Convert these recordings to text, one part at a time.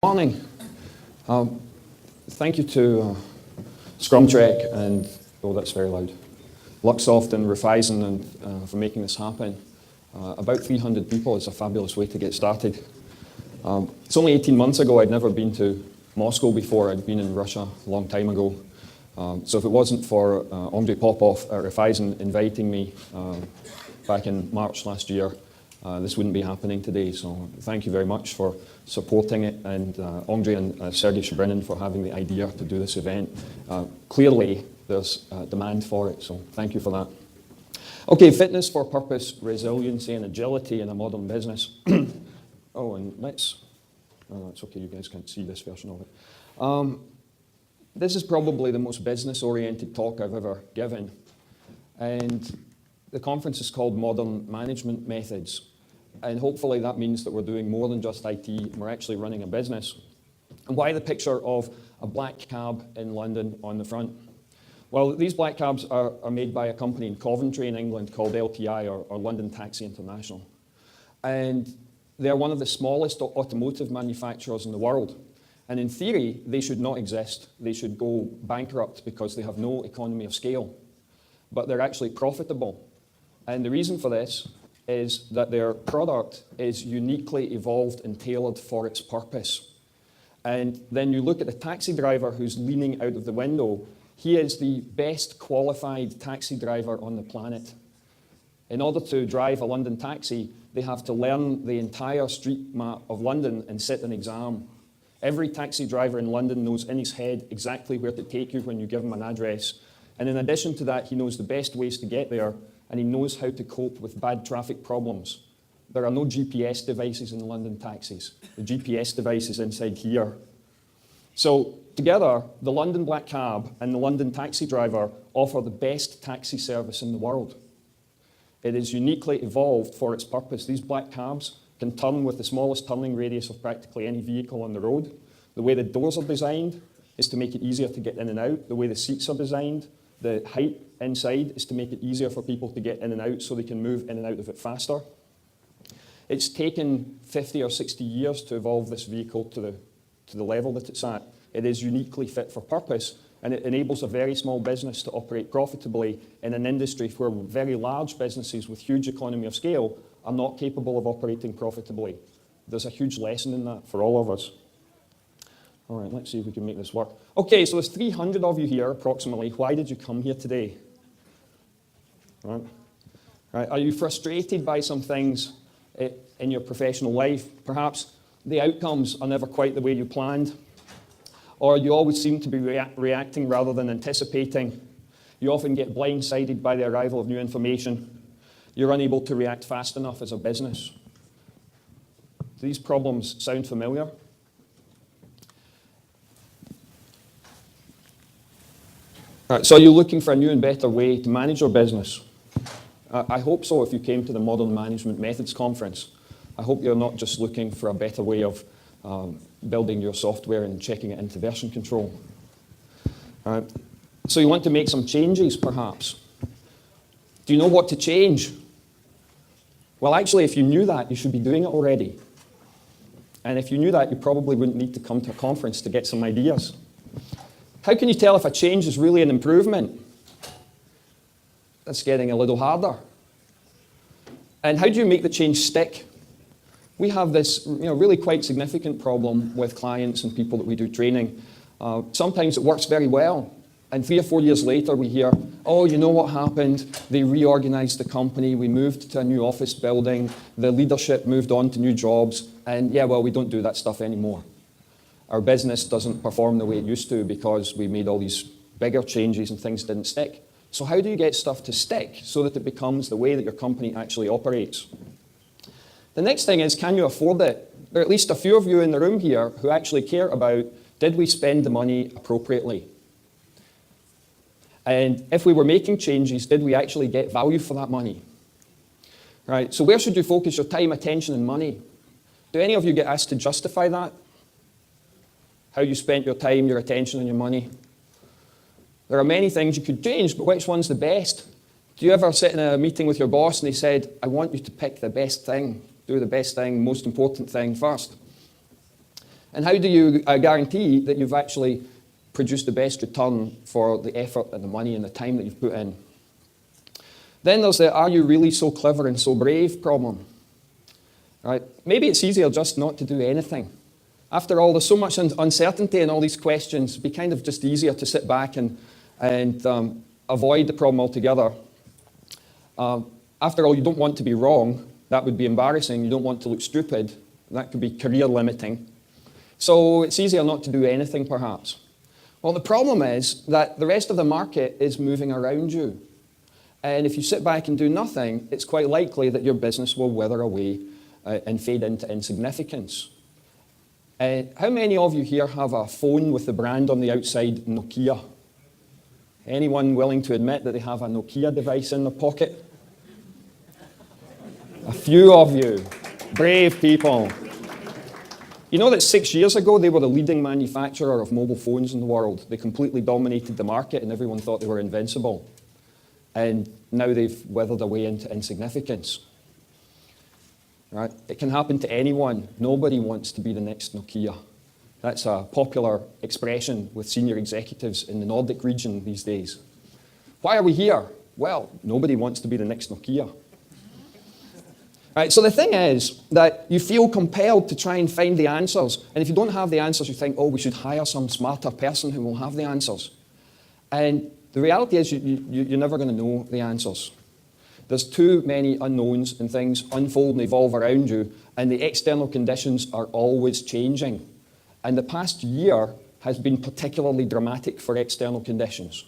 Morning. Thank you to Scrum Trek and, oh that's very loud, Luxoft and Raiffeisen and for making this happen. About 300 people is a fabulous way to get started. It's only 18 months ago. I'd never been to Moscow before. I'd been in Russia a long time ago. So if it wasn't for Andrei Popov at Raiffeisen inviting me back in March last year, this wouldn't be happening today. So thank you very much for supporting it, and Andrei and Sergei Shabrinin for having the idea to do this event. Clearly, there's demand for it, so thank you for that. Okay, fitness for purpose, resiliency, and agility in a modern business. Oh, and it's okay, you guys can't see this version of it. This is probably the most business-oriented talk I've ever given, and the conference is called Modern Management Methods. And hopefully that means that we're doing more than just IT, and we're actually running a business. And why the picture of a black cab in London on the front? Well, these black cabs are made by a company in Coventry in England called LTI, or London Taxi International. And they're one of the smallest automotive manufacturers in the world. And in theory, they should not exist. They should go bankrupt because they have no economy of scale. But they're actually profitable. And the reason for this is that their product is uniquely evolved and tailored for its purpose. And then you look at the taxi driver who's leaning out of the window. He is the best qualified taxi driver on the planet. In order to drive a London taxi, they have to learn the entire street map of London and sit an exam. Every taxi driver in London knows in his head exactly where to take you when you give him an address. And in addition to that, he knows the best ways to get there, and he knows how to cope with bad traffic problems. There are no GPS devices in London taxis. The GPS device is inside here. So together, the London Black Cab and the London Taxi Driver offer the best taxi service in the world. It is uniquely evolved for its purpose. These black cabs can turn with the smallest turning radius of practically any vehicle on the road. The way the doors are designed is to make it easier to get in and out. The way the seats are designed, the height inside is to make it easier for people to get in and out so they can move in and out of it faster. It's taken 50 or 60 years to evolve this vehicle to the level that it's at. It is uniquely fit for purpose, and it enables a very small business to operate profitably in an industry where very large businesses with huge economy of scale are not capable of operating profitably. There's a huge lesson in that for all of us. All right, let's see if we can make this work. Okay, so there's 300 of you here, approximately. Why did you come here today? All right. Are you frustrated by some things in your professional life? Perhaps the outcomes are never quite the way you planned, or you always seem to be reacting rather than anticipating. You often get blindsided by the arrival of new information. You're unable to react fast enough as a business. Do these problems sound familiar? All right, so are you looking for a new and better way to manage your business? I hope so if you came to the Modern Management Methods Conference. I hope you're not just looking for a better way of building your software and checking it into version control. All right. So you want to make some changes, perhaps. Do you know what to change? Well, actually, if you knew that, you should be doing it already. And if you knew that, you probably wouldn't need to come to a conference to get some ideas. How can you tell if a change is really an improvement? That's getting a little harder. And how do you make the change stick? We have this really quite significant problem with clients and people that we do training. Sometimes it works very well, and 3 or 4 years later we hear, oh, you know what happened? They reorganized the company, we moved to a new office building, the leadership moved on to new jobs, and yeah, well, we don't do that stuff anymore. Our business doesn't perform the way it used to because we made all these bigger changes and things didn't stick. So how do you get stuff to stick so that it becomes the way that your company actually operates? The next thing is, can you afford it? There are at least a few of you in the room here who actually care about, did we spend the money appropriately? And if we were making changes, did we actually get value for that money? Right, so where should you focus your time, attention, and money? Do any of you get asked to justify that? How you spent your time, your attention, and your money? There are many things you could change, but which one's the best? Do you ever sit in a meeting with your boss and they said, I want you to pick the best thing, do the best thing, most important thing first? And how do you guarantee that you've actually produced the best return for the effort and the money and the time that you've put in? Then there's the are you really so clever and so brave problem. Right? Maybe it's easier just not to do anything. After all, there's so much uncertainty in all these questions, it'd be kind of just easier to sit back and avoid the problem altogether. After all, you don't want to be wrong. That would be embarrassing. You don't want to look stupid. That could be career limiting. So it's easier not to do anything, perhaps. Well, the problem is that the rest of the market is moving around you. And if you sit back and do nothing, it's quite likely that your business will wither away and fade into insignificance. How many of you here have a phone with the brand on the outside, Nokia? Anyone willing to admit that they have a Nokia device in their pocket? A few of you. Brave people. You know that 6 years ago, they were the leading manufacturer of mobile phones in the world. They completely dominated the market and everyone thought they were invincible. And now they've withered away into insignificance. Right? It can happen to anyone. Nobody wants to be the next Nokia. That's a popular expression with senior executives in the Nordic region these days. Why are we here? Well, nobody wants to be the next Nokia. Right, so the thing is that you feel compelled to try and find the answers. And if you don't have the answers, you think, oh, we should hire some smarter person who will have the answers. And the reality is you're never going to know the answers. There's too many unknowns and things unfold and evolve around you, and the external conditions are always changing. And the past year has been particularly dramatic for external conditions.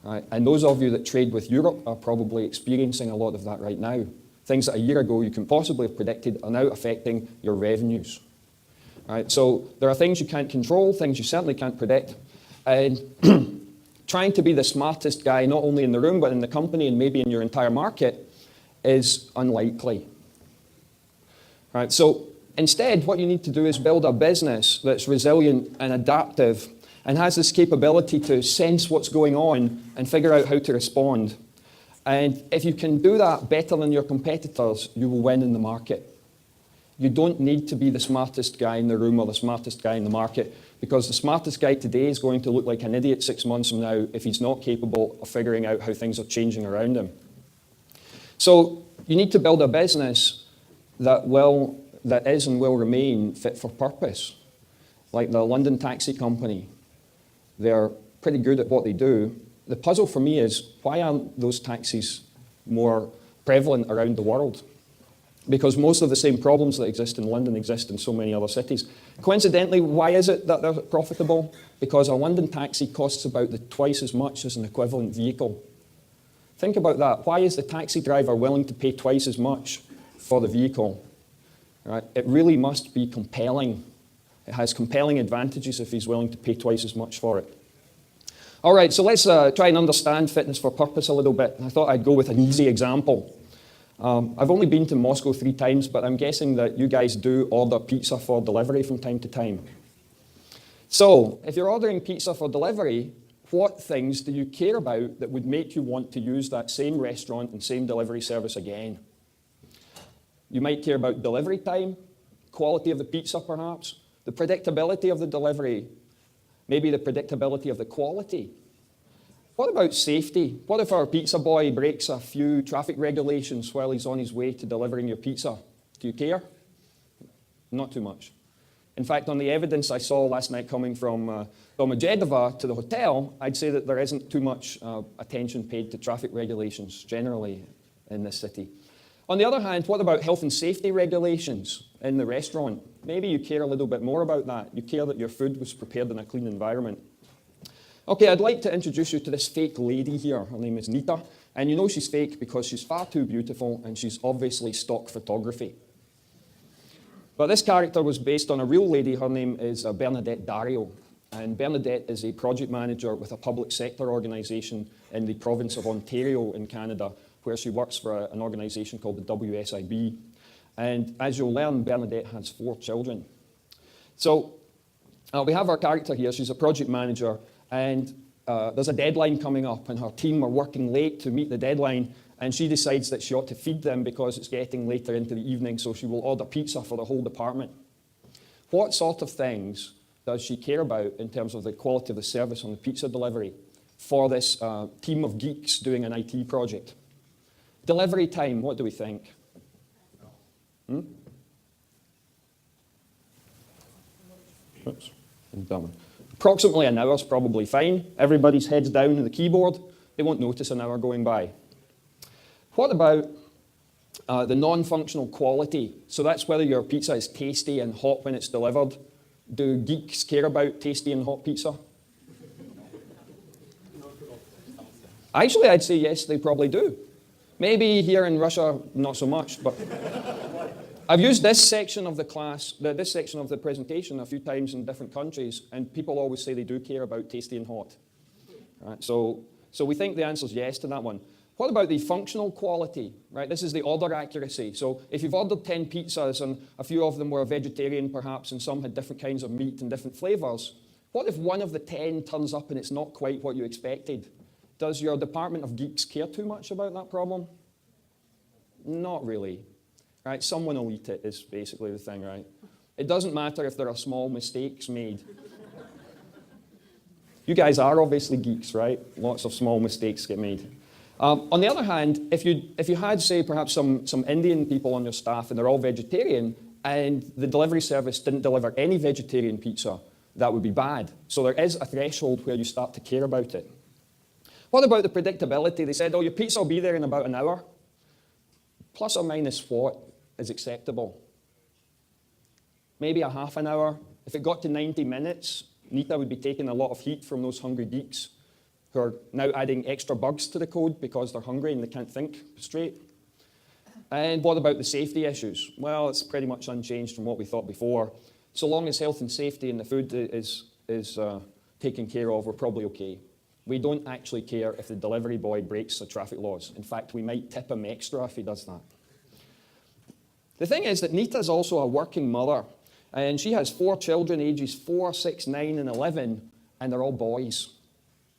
Right? And those of you that trade with Europe are probably experiencing a lot of that right now. Things that a year ago you can possibly have predicted are now affecting your revenues. Right? So there are things you can't control, things you certainly can't predict. And trying to be the smartest guy, not only in the room, but in the company and maybe in your entire market, is unlikely. Right? So instead, what you need to do is build a business that's resilient and adaptive and has this capability to sense what's going on and figure out how to respond. And if you can do that better than your competitors, you will win in the market. You don't need to be the smartest guy in the room or the smartest guy in the market, because the smartest guy today is going to look like an idiot 6 months from now if he's not capable of figuring out how things are changing around him. So you need to build a business that is and will remain fit for purpose. Like the London taxi company, they're pretty good at what they do. The puzzle for me is, why aren't those taxis more prevalent around the world? Because most of the same problems that exist in London exist in so many other cities. Coincidentally, why is it that they're profitable? Because a London taxi costs about twice as much as an equivalent vehicle. Think about that. Why is the taxi driver willing to pay twice as much for the vehicle? Right? It really must be compelling. It has compelling advantages if he's willing to pay twice as much for it. All right, so let's try and understand fitness for purpose a little bit. I thought I'd go with an easy example. I've only been to Moscow 3 times, but I'm guessing that you guys do order pizza for delivery from time to time. So, if you're ordering pizza for delivery, what things do you care about that would make you want to use that same restaurant and same delivery service again? You might care about delivery time, quality of the pizza perhaps, the predictability of the delivery, maybe the predictability of the quality. What about safety? What if our pizza boy breaks a few traffic regulations while he's on his way to delivering your pizza? Do you care? Not too much. In fact, on the evidence I saw last night coming from Domodedovo to the hotel, I'd say that there isn't too much attention paid to traffic regulations generally in this city. On the other hand, what about health and safety regulations in the restaurant? Maybe you care a little bit more about that. You care that your food was prepared in a clean environment. Okay, I'd like to introduce you to this fake lady here. Her name is Nita. And you know she's fake because she's far too beautiful and she's obviously stock photography. But this character was based on a real lady. Her name is Bernadette Dario. And Bernadette is a project manager with a public sector organization in the province of Ontario in Canada, where she works for an organization called the WSIB. And as you'll learn, Bernadette has 4 children. So we have our character here. She's a project manager. And there's a deadline coming up, and her team are working late to meet the deadline, and she decides that she ought to feed them because it's getting later into the evening, so she will order pizza for the whole department. What sort of things does she care about in terms of the quality of the service on the pizza delivery for this team of geeks doing an IT project? Delivery time, what do we think? Oops, dumb. Approximately an hour is probably fine. Everybody's heads down on the keyboard. They won't notice an hour going by. What about the non-functional quality? So that's whether your pizza is tasty and hot when it's delivered. Do geeks care about tasty and hot pizza? Actually, I'd say yes, they probably do. Maybe here in Russia, not so much, but I've used this section of the class, this section of the presentation a few times in different countries, and people always say they do care about tasty and hot. Right, so we think the answer is yes to that one. What about the functional quality? Right, this is the order accuracy. So if you've ordered 10 pizzas and a few of them were vegetarian perhaps, and some had different kinds of meat and different flavors, what if one of the 10 turns up and it's not quite what you expected? Does your department of geeks care too much about that problem? Not really. Right, someone will eat it is basically the thing, right? It doesn't matter if there are small mistakes made. You guys are obviously geeks, right? Lots of small mistakes get made. On the other hand, if you had, say, perhaps some Indian people on your staff and they're all vegetarian and the delivery service didn't deliver any vegetarian pizza, that would be bad. So there is a threshold where you start to care about it. What about the predictability? They said, oh, your pizza will be there in about an hour. Plus or minus what is acceptable? Maybe a half an hour. If it got to 90 minutes, Nita would be taking a lot of heat from those hungry geeks who are now adding extra bugs to the code because they're hungry and they can't think straight. And what about the safety issues? Well, it's pretty much unchanged from what we thought before. So long as health and safety in the food is taken care of, we're probably okay. We don't actually care if the delivery boy breaks the traffic laws. In fact, we might tip him extra if he does that. The thing is that Nita is also a working mother, and she has 4 children, ages 4, 6, 9, and 11, and they're all boys.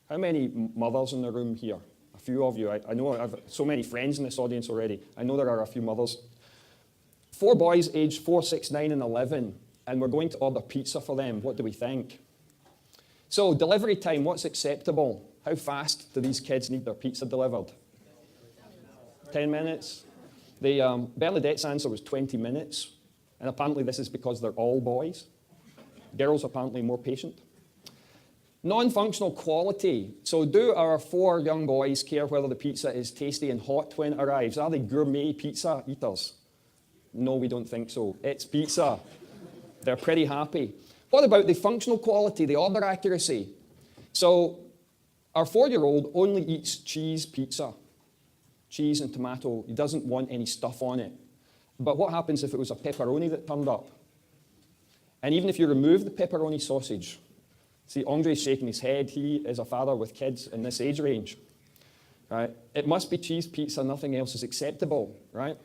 How many mothers in the room here? A few of you. I know I have so many friends in this audience already. I know there are a few mothers. 4 boys aged 4, 6, 9, and 11, and we're going to order pizza for them. What do we think? So delivery time, what's acceptable? How fast do these kids need their pizza delivered? 10 minutes? The Bernadette's answer was 20 minutes, and apparently this is because they're all boys. Girls are apparently more patient. Non-functional quality. So do our 4 young boys care whether the pizza is tasty and hot when it arrives? Are they gourmet pizza eaters? No, we don't think so. It's pizza. They're pretty happy. What about the functional quality, the order accuracy? So our 4-year-old only eats cheese pizza. Cheese and tomato. He doesn't want any stuff on it. But what happens if it was a pepperoni that turned up? And even if you remove the pepperoni sausage, see, Andre's shaking his head. He is a father with kids in this age range. Right? It must be cheese pizza. Nothing else is acceptable. Right?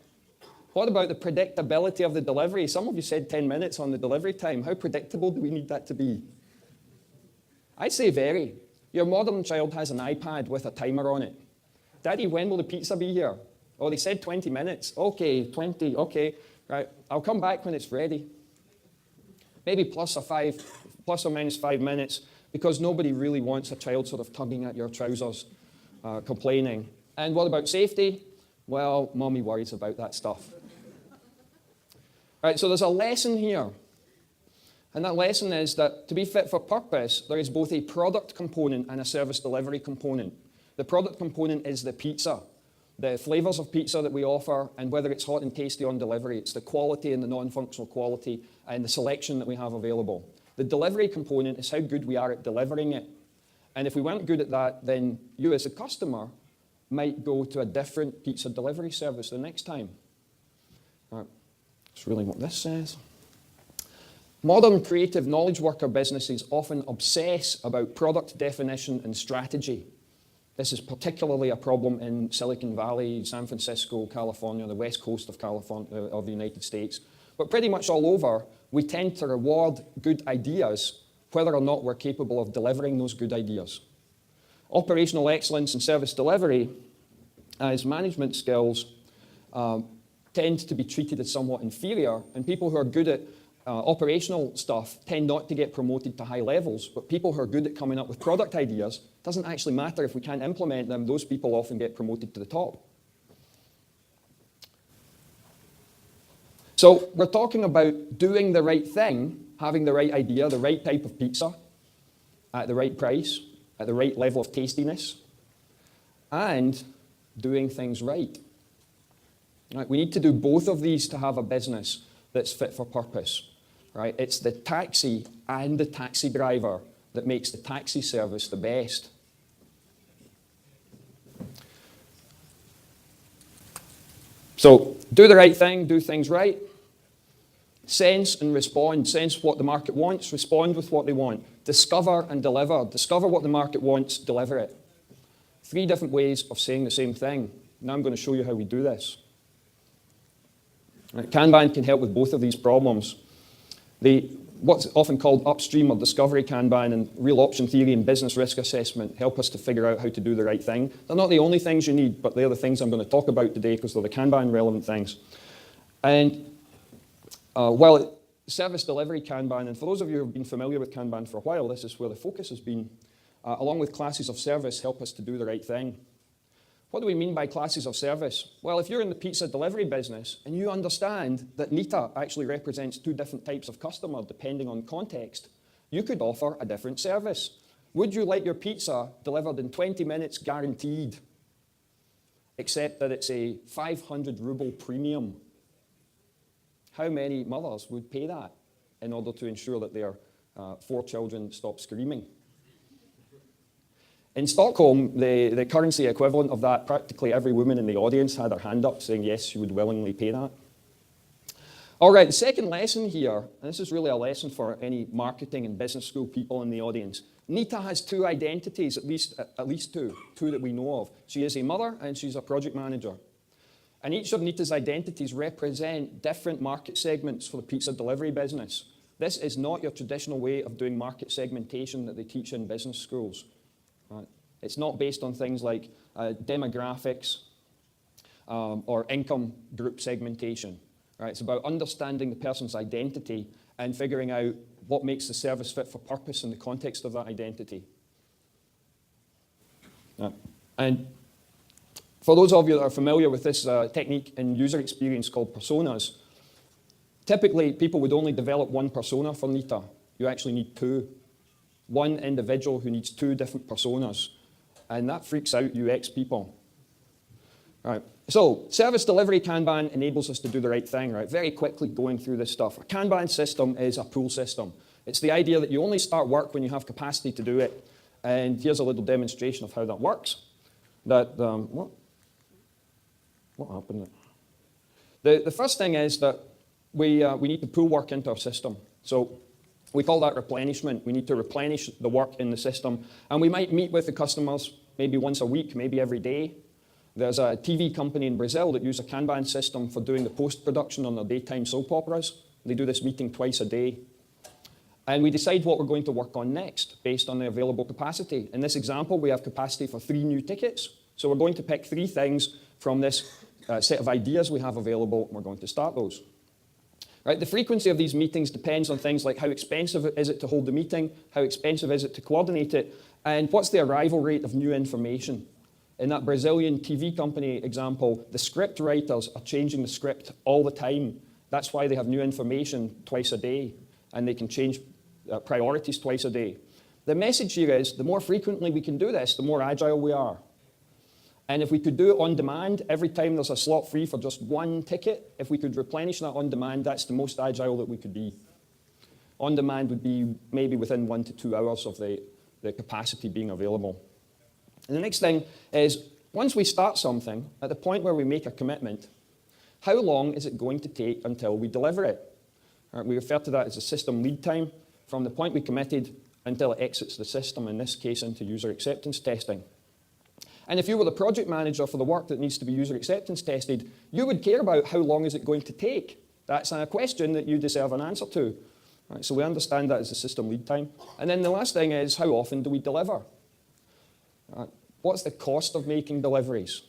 What about the predictability of the delivery? Some of you said 10 minutes on the delivery time. How predictable do we need that to be? I'd say very. Your modern child has an iPad with a timer on it. Daddy, when will the pizza be here? Oh, they said 20 minutes. Okay, 20, okay. Right, I'll come back when it's ready. Maybe plus or minus 5 minutes, because nobody really wants a child sort of tugging at your trousers, complaining. And what about safety? Well, mommy worries about that stuff. Right, so there's a lesson here. And that lesson is that to be fit for purpose, there is both a product component and a service delivery component. The product component is the pizza, the flavors of pizza that we offer, and whether it's hot and tasty on delivery. It's the quality and the non-functional quality and the selection that we have available. The delivery component is how good we are at delivering it. And if we weren't good at that, then you as a customer might go to a different pizza delivery service the next time. That's really what this says. Modern creative knowledge worker businesses often obsess about product definition and strategy. This is particularly a problem in Silicon Valley, San Francisco, California, the west coast of California, of the United States. But pretty much all over, we tend to reward good ideas whether or not we're capable of delivering those good ideas. Operational excellence and service delivery as management skills tend to be treated as somewhat inferior, and people who are good at operational stuff tend not to get promoted to high levels, but people who are good at coming up with product ideas, doesn't actually matter if we can't implement them, those people often get promoted to the top. So we're talking about doing the right thing, having the right idea, the right type of pizza, at the right price, at the right level of tastiness, and doing things right. Right? We need to do both of these to have a business that's fit for purpose. Right? It's the taxi and the taxi driver that makes the taxi service the best. So do the right thing, do things right. Sense and respond. Sense what the market wants, respond with what they want. Discover and deliver. Discover what the market wants, deliver it. 3 different ways of saying the same thing. Now I'm going to show you how we do this. Right, Kanban can help with both of these problems. What's often called upstream or discovery Kanban and real option theory and business risk assessment help us to figure out how to do the right thing. They're not the only things you need, but they're the things I'm going to talk about today because they're the Kanban relevant things. And while service delivery Kanban, and for those of you who have been familiar with Kanban for a while, this is where the focus has been, along with classes of service, help us to do the right thing. What do we mean by classes of service? Well, if you're in the pizza delivery business and you understand that NITA actually represents 2 different types of customer depending on context, you could offer a different service. Would you like your pizza delivered in 20 minutes guaranteed, except that it's a 500 ruble premium? How many mothers would pay that in order to ensure that their 4 children stop screaming? In Stockholm, the currency equivalent of that, practically every woman in the audience had her hand up saying yes, she would willingly pay that. All right, the second lesson here, and this is really a lesson for any marketing and business school people in the audience. NITA has 2 identities, at least two that we know of. She is a mother and she's a project manager. And each of NITA's identities represent different market segments for the pizza delivery business. This is not your traditional way of doing market segmentation that they teach in business schools. Right? It's not based on things like demographics or income group segmentation. Right? It's about understanding the person's identity and figuring out what makes the service fit for purpose in the context of that identity. And for those of you that are familiar with this technique in user experience called personas, typically people would only develop 1 persona for NITA. You actually need 2. 1 individual who needs 2 different personas. And that freaks out UX people. Right. So service delivery Kanban enables us to do the right thing, right? Very quickly going through this stuff. A Kanban system is a pull system. It's the idea that you only start work when you have capacity to do it. And here's a little demonstration of how that works. What happened there? The first thing is that we need to pull work into our system. So we call that replenishment. We need to replenish the work in the system. And we might meet with the customers maybe once a week, maybe every day. There's a TV company in Brazil that uses a Kanban system for doing the post-production on their daytime soap operas. They do this meeting twice a day. And we decide what we're going to work on next based on the available capacity. In this example, we have capacity for 3 new tickets. So we're going to pick 3 things from this set of ideas we have available, and we're going to start those. Right, the frequency of these meetings depends on things like how expensive is it to hold the meeting, how expensive is it to coordinate it, and what's the arrival rate of new information. In that Brazilian TV company example, the script writers are changing the script all the time. That's why they have new information twice a day, and they can change priorities twice a day. The message here is the more frequently we can do this, the more agile we are. And if we could do it on demand, every time there's a slot free for just 1 ticket, if we could replenish that on demand, that's the most agile that we could be. On demand would be maybe within 1 to 2 hours of the capacity being available. And the next thing is, once we start something, at the point where we make a commitment, how long is it going to take until we deliver it? Right, we refer to that as a system lead time, from the point we committed until it exits the system, in this case into user acceptance testing. And if you were the project manager for the work that needs to be user acceptance tested, you would care about how long is it going to take. That's a question that you deserve an answer to. Right, so we understand that as a system lead time. And then the last thing is, how often do we deliver? What's the cost of making deliveries?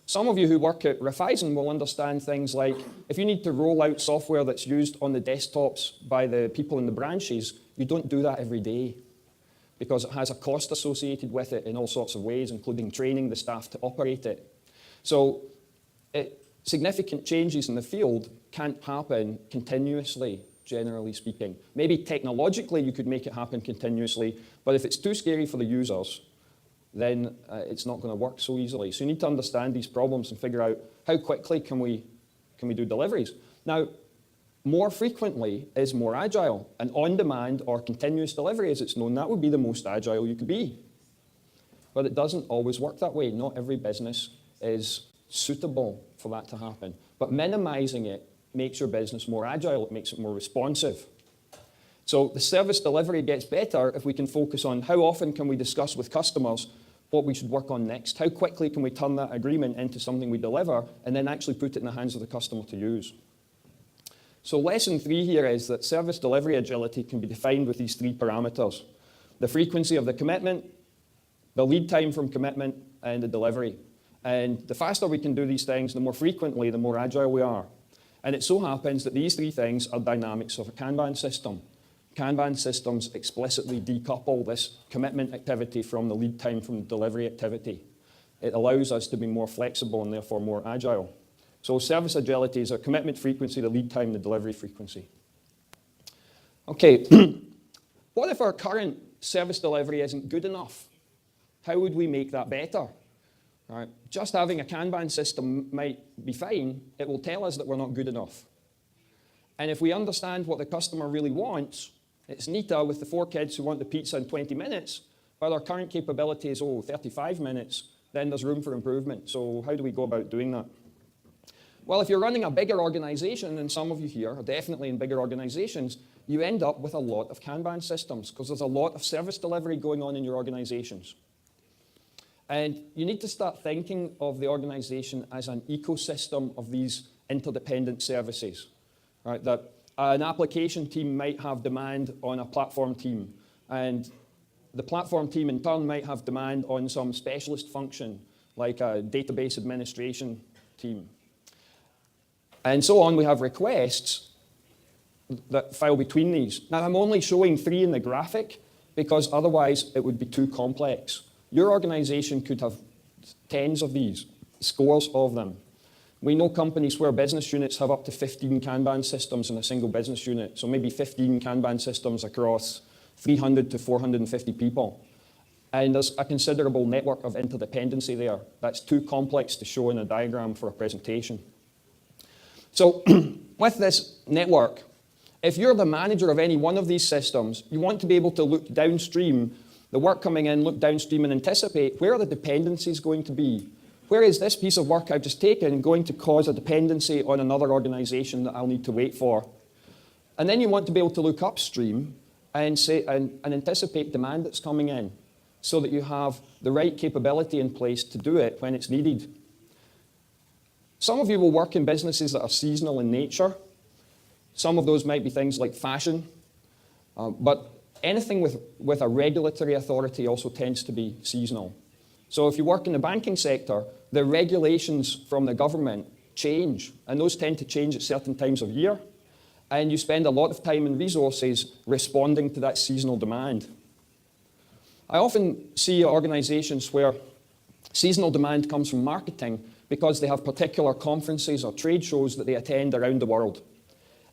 Some of you who work at Raiffeisen will understand things like if you need to roll out software that's used on the desktops by the people in the branches, you don't do that every day because it has a cost associated with it in all sorts of ways, including training the staff to operate it. So significant changes in the field can't happen continuously, generally speaking. Maybe technologically you could make it happen continuously, but if it's too scary for the users, then it's not going to work so easily. So you need to understand these problems and figure out how quickly can we do deliveries. Now, more frequently is more agile. And on-demand or continuous delivery, as it's known, that would be the most agile you could be. But it doesn't always work that way. Not every business is suitable for that to happen. But minimizing it makes your business more agile. It makes it more responsive. So the service delivery gets better if we can focus on how often can we discuss with customers what we should work on next. How quickly can we turn that agreement into something we deliver and then actually put it in the hands of the customer to use. So lesson 3 here is that service delivery agility can be defined with these 3 parameters: the frequency of the commitment, the lead time from commitment, and the delivery. And the faster we can do these things, the more frequently, the more agile we are. And it so happens that these 3 things are dynamics of a Kanban system. Kanban systems explicitly decouple this commitment activity from the lead time from the delivery activity. It allows us to be more flexible and therefore more agile. So service agility is a commitment frequency, the lead time, the delivery frequency. Okay, what if our current service delivery isn't good enough? How would we make that better? All right. Just having a Kanban system might be fine. It will tell us that we're not good enough. And if we understand what the customer really wants, it's neater with the 4 kids who want the pizza in 20 minutes, but our current capability is, 35 minutes, then there's room for improvement. So how do we go about doing that? Well, if you're running a bigger organization, and some of you here are definitely in bigger organizations, you end up with a lot of Kanban systems because there's a lot of service delivery going on in your organizations. And you need to start thinking of the organization as an ecosystem of these interdependent services. Right, that an application team might have demand on a platform team, and the platform team in turn might have demand on some specialist function, like a database administration team. And so on, we have requests that file between these. Now, I'm only showing 3 in the graphic because otherwise it would be too complex. Your organization could have tens of these, scores of them. We know companies where business units have up to 15 Kanban systems in a single business unit, so maybe 15 Kanban systems across 300 to 450 people. And there's a considerable network of interdependency there. That's too complex to show in a diagram for a presentation. So with this network, if you're the manager of any one of these systems, you want to be able to look downstream, the work coming in, look downstream and anticipate where are the dependencies going to be. Where is this piece of work I've just taken going to cause a dependency on another organization that I'll need to wait for? And then you want to be able to look upstream and anticipate demand that's coming in so that you have the right capability in place to do it when it's needed. Some of you will work in businesses that are seasonal in nature. Some of those might be things like fashion, but anything with a regulatory authority also tends to be seasonal. So if you work in the banking sector, the regulations from the government change, and those tend to change at certain times of year, and you spend a lot of time and resources responding to that seasonal demand. I often see organizations where seasonal demand comes from marketing because they have particular conferences or trade shows that they attend around the world.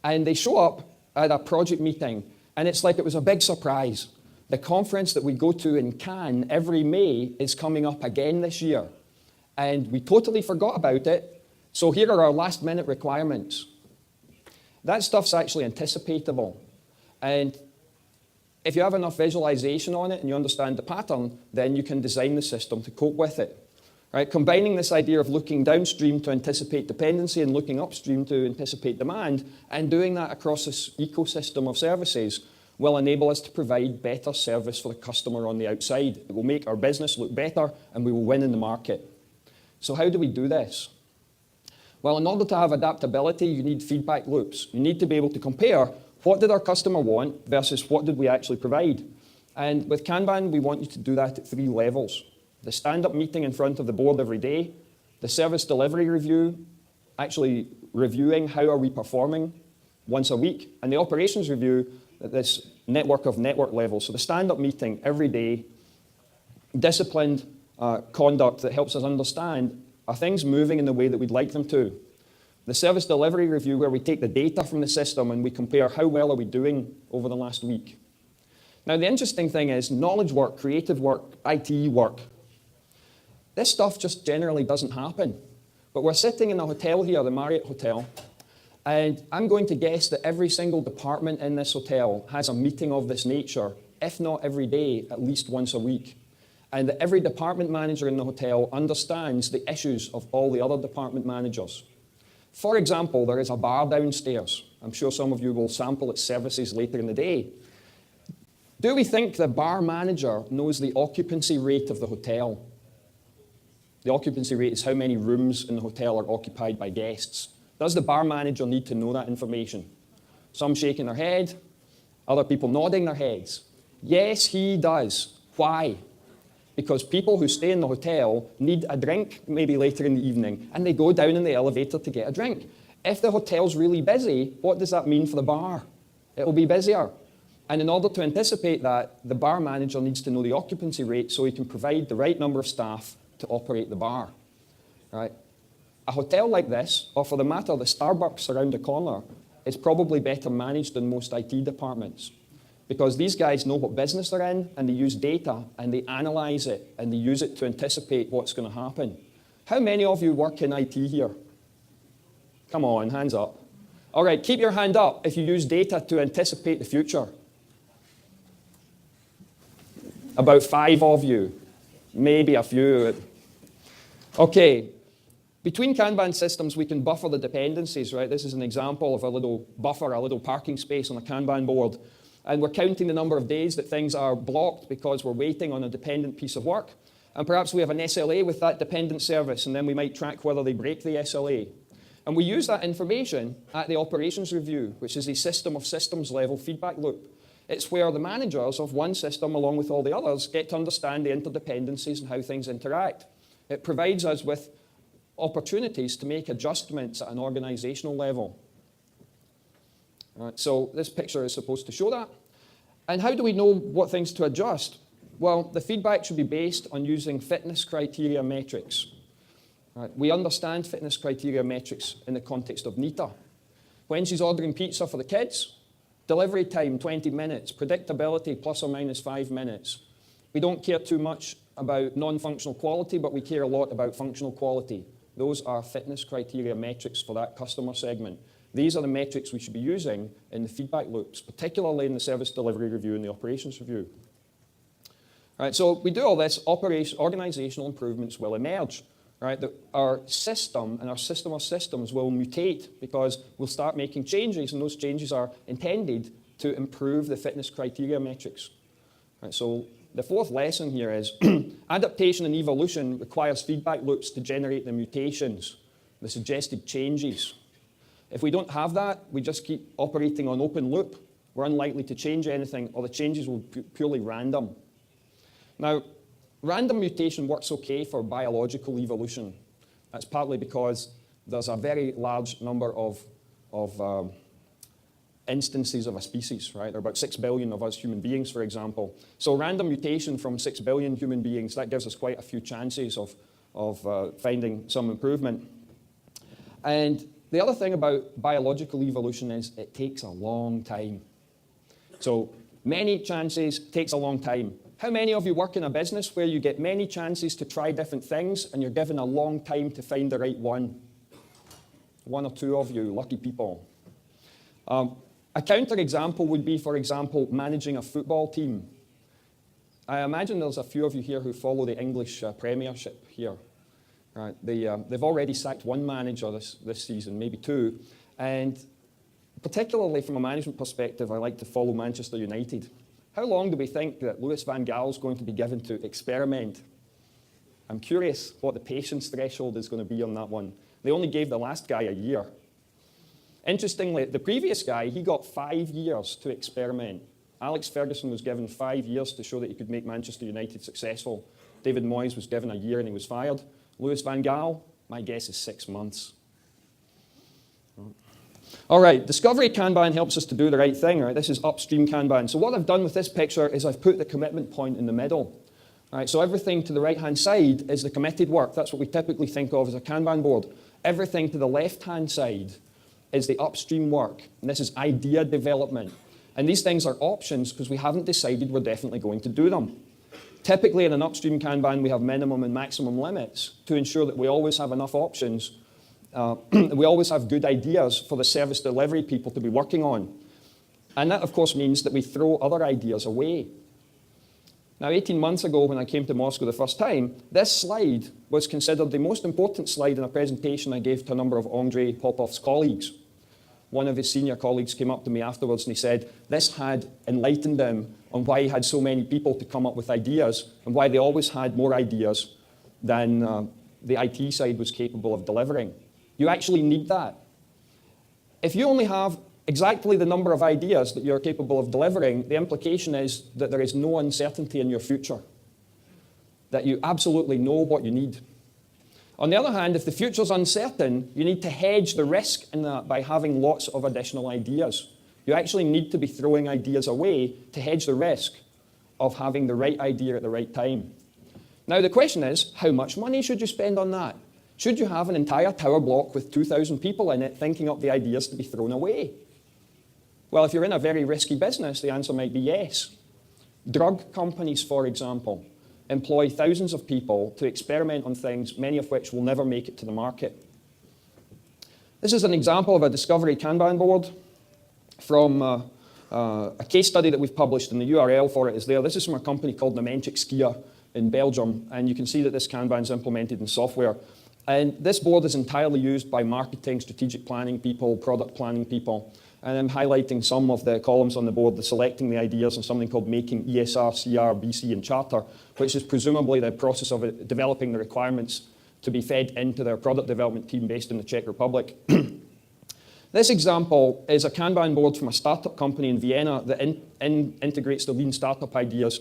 And they show up at a project meeting, and it's like it was a big surprise. The conference that we go to in Cannes every May is coming up again this year. And we totally forgot about it, so here are our last-minute requirements. That stuff's actually anticipatable. And if you have enough visualization on it and you understand the pattern, then you can design the system to cope with it. Right? Combining this idea of looking downstream to anticipate dependency and looking upstream to anticipate demand, and doing that across this ecosystem of services will enable us to provide better service for the customer on the outside. It will make our business look better and we will win in the market. So how do we do this? Well, in order to have adaptability, you need feedback loops. You need to be able to compare what did our customer want versus what did we actually provide. And with Kanban, we want you to do that at 3 levels. The stand-up meeting in front of the board every day, The service delivery review, actually reviewing how are we performing once a week. And the operations review, this network of network levels. So the stand-up meeting every day, disciplined conduct that helps us understand, are things moving in the way that we'd like them to? The service delivery review, where we take the data from the system and we compare how well are we doing over the last week. Now, the interesting thing is knowledge work, creative work, IT work. This stuff just generally doesn't happen. But we're sitting in a hotel here, the Marriott Hotel, and I'm going to guess that every single department in this hotel has a meeting of this nature, if not every day, at least once a week. And that every department manager in the hotel understands the issues of all the other department managers. For example, there is a bar downstairs. I'm sure some of you will sample its services later in the day. Do we think the bar manager knows the occupancy rate of the hotel? The occupancy rate is how many rooms in the hotel are occupied by guests. Does the bar manager need to know that information? Some shaking their head, other people nodding their heads. Yes, he does. Why? Because people who stay in the hotel need a drink maybe later in the evening, and they go down in the elevator to get a drink. If the hotel's really busy, what does that mean for the bar? It'll be busier. And in order to anticipate that, the bar manager needs to know the occupancy rate so he can provide the right number of staff to operate the bar. Right? A hotel like this, or for the matter, the Starbucks around the corner, is probably better managed than most IT departments. Because these guys know what business they're in, and they use data, and they analyze it, and they use it to anticipate what's going to happen. How many of you work in IT here? Come on, hands up. All right, keep your hand up if you use data to anticipate the future. About 5 of you, maybe a few. Okay, between Kanban systems, we can buffer the dependencies, right? This is an example of a little buffer, a little parking space on a Kanban board. And we're counting the number of days that things are blocked because we're waiting on a dependent piece of work. And perhaps we have an SLA with that dependent service, and then we might track whether they break the SLA. And we use that information at the operations review, which is a system of systems level feedback loop. It's where the managers of one system, along with all the others, get to understand the interdependencies and how things interact. It provides us with opportunities to make adjustments at an organizational level. All right, so this picture is supposed to show that. And how do we know what things to adjust? Well, the feedback should be based on using fitness criteria metrics. All right, we understand fitness criteria metrics in the context of Nita. When she's ordering pizza for the kids, delivery time, 20 minutes. Predictability, plus or minus 5 minutes. We don't care too much about non-functional quality, but we care a lot about functional quality. Those are fitness criteria metrics for that customer segment. These are the metrics we should be using in the feedback loops, particularly in the service delivery review and the operations review. All right, so we do all this, organizational improvements will emerge. Right, our system and our system of systems will mutate because we'll start making changes, and those changes are intended to improve the fitness criteria metrics. Right, so the fourth lesson here is adaptation and evolution requires feedback loops to generate the mutations, the suggested changes. If we don't have that, we just keep operating on open loop. We're unlikely to change anything, or the changes will be purely random. Now, random mutation works okay for biological evolution. That's partly because there's a very large number of instances of a species, right? There are about 6 billion of us human beings, for example. So random mutation from 6 billion human beings, that gives us quite a few chances of finding some improvement. And the other thing about biological evolution is it takes a long time. So many chances takes a long time. How many of you work in a business where you get many chances to try different things and you're given a long time to find the right one? 1 or 2 of you, lucky people. A counterexample would be, for example, managing a football team. I imagine there's a few of you here who follow the English Premiership here. Right? They've already sacked 1 manager this season, maybe 2. And particularly from a management perspective, I like to follow Manchester United. How long do we think that Louis van Gaal is going to be given to experiment? I'm curious what the patience threshold is going to be on that one. They only gave the last guy a year. Interestingly, the previous guy, he got 5 years to experiment. Alex Ferguson was given 5 years to show that he could make Manchester United successful. David Moyes was given a year and he was fired. Louis van Gaal, My guess is 6 months. All right, discovery Kanban helps us to do the right thing. Right? This is upstream Kanban. So what I've done with this picture is I've put the commitment point in the middle. All right, so everything to the right-hand side is the committed work. That's what we typically think of as a Kanban board. Everything to the left-hand side is the upstream work. And this is idea development. And these things are options because we haven't decided we're definitely going to do them. Typically in an upstream Kanban, we have minimum and maximum limits to ensure that we always have enough options. We always have good ideas for the service delivery people to be working on. And that, of course, means that we throw other ideas away. Now, 18 months ago, when I came to Moscow the first time, this slide was considered the most important slide in a presentation I gave to a number of Andrei Popov's colleagues. One of his senior colleagues came up to me afterwards and he said this had enlightened him on why he had so many people to come up with ideas and why they always had more ideas than the IT side was capable of delivering. You actually need that. If you only have exactly the number of ideas that you're capable of delivering, the implication is that there is no uncertainty in your future, that you absolutely know what you need. On the other hand, if the future's uncertain, you need to hedge the risk in that by having lots of additional ideas. You actually need to be throwing ideas away to hedge the risk of having the right idea at the right time. Now, the question is, how much money should you spend on that? Should you have an entire tower block with 2,000 people in it thinking up the ideas to be thrown away? Well, if you're in a very risky business, the answer might be yes. Drug companies, for example, employ thousands of people to experiment on things, many of which will never make it to the market. This is an example of a discovery Kanban board from a case study that we've published, and the URL for it is there. This is from a company called Nemenchik Skia in Belgium, and you can see that this Kanban is implemented in software. And this board is entirely used by marketing, strategic planning people, product planning people. And I'm highlighting some of the columns on the board, the selecting the ideas, and something called making ESR, CR, BC, and Charter, which is presumably the process of developing the requirements to be fed into their product development team based in the Czech Republic. This example is a Kanban board from a startup company in Vienna that integrates the lean startup ideas.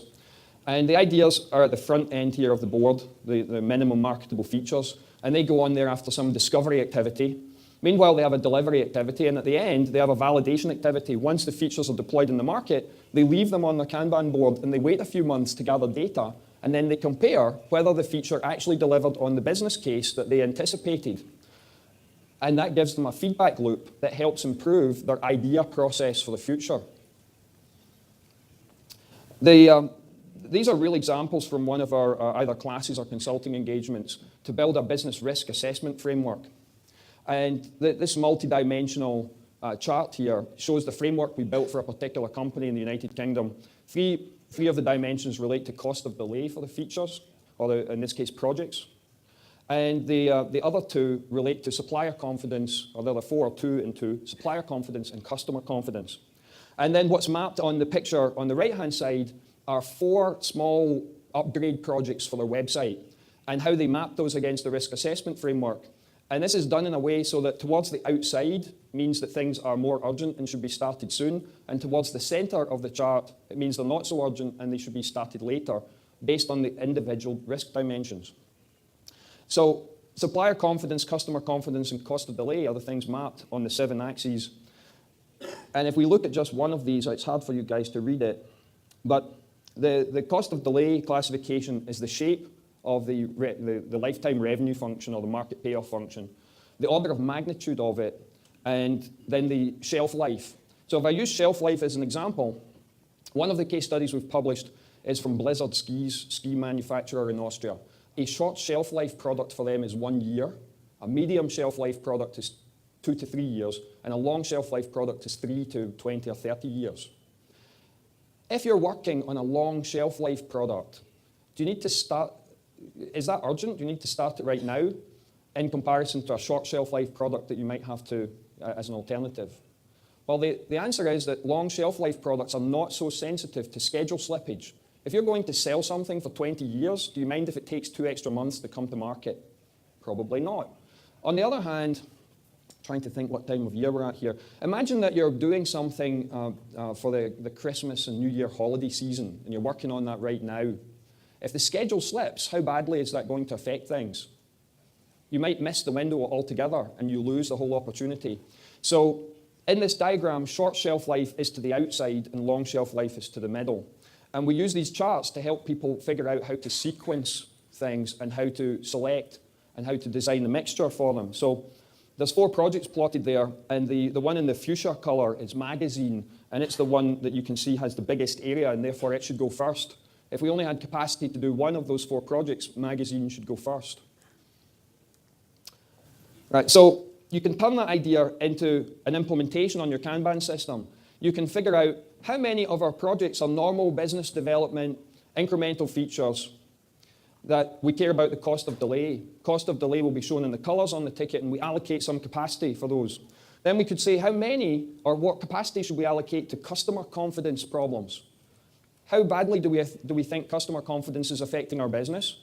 And the ideas are at the front end here of the board, the minimum marketable features, and they go on there after some discovery activity. Meanwhile, they have a delivery activity, and at the end, they have a validation activity. Once the features are deployed in the market, they leave them on the Kanban board, and they wait a few months to gather data, and then they compare whether the feature actually delivered on the business case that they anticipated. And that gives them a feedback loop that helps improve their idea process for the future. These are real examples from one of our either classes or consulting engagements to build a business risk assessment framework. And this multi-dimensional chart here shows the framework we built for a particular company in the United Kingdom. Three of the dimensions relate to cost of delay for the features, or in this case, projects. And the other two relate to supplier confidence, or the other four are 2 and 2, supplier confidence and customer confidence. And then what's mapped on the picture on the right-hand side are 4 small upgrade projects for their website, and how they map those against the risk assessment framework. And this is done in a way so that towards the outside means that things are more urgent and should be started soon, and towards the center of the chart, it means they're not so urgent and they should be started later, based on the individual risk dimensions. So supplier confidence, customer confidence, and cost of delay are the things mapped on the 7 axes. And if we look at just one of these, it's hard for you guys to read it, but the cost of delay classification is the shape of the lifetime revenue function or the market payoff function, the order of magnitude of it, and then the shelf life. So if I use shelf life as an example, one of the case studies we've published is from Blizzard ski manufacturer in Austria. A short shelf life product for them is 1 year, a medium shelf life product is 2 to 3 years, and a long shelf life product is 3 to 20 or 30 years. If you're working on a long shelf life product, do you need to start, is that urgent? Do you need to start it right now in comparison to a short shelf life product that you might have to as an alternative? Well, the answer is that long shelf life products are not so sensitive to schedule slippage. If you're going to sell something for 20 years, do you mind if it takes 2 extra months to come to market? Probably not. On the other hand, trying to think what time of year we're at here. Imagine that you're doing something for the Christmas and New Year holiday season, and you're working on that right now. If the schedule slips, how badly is that going to affect things? you might miss the window altogether and you lose the whole opportunity. So in this diagram, short shelf life is to the outside and long shelf life is to the middle. And we use these charts to help people figure out how to sequence things and how to select and how to design the mixture for them. So there's 4 projects plotted there, and the one in the fuchsia color is magazine, and it's the one that you can see has the biggest area, and therefore it should go first. If we only had capacity to do one of those 4 projects, magazine should go first. Right, so you can turn that idea into an implementation on your Kanban system. You can figure out how many of our projects are normal business development, incremental features, that we care about the cost of delay. Cost of delay will be shown in the colors on the ticket, and we allocate some capacity for those. Then we could say how many or what capacity should we allocate to customer confidence problems? How badly do we think customer confidence is affecting our business?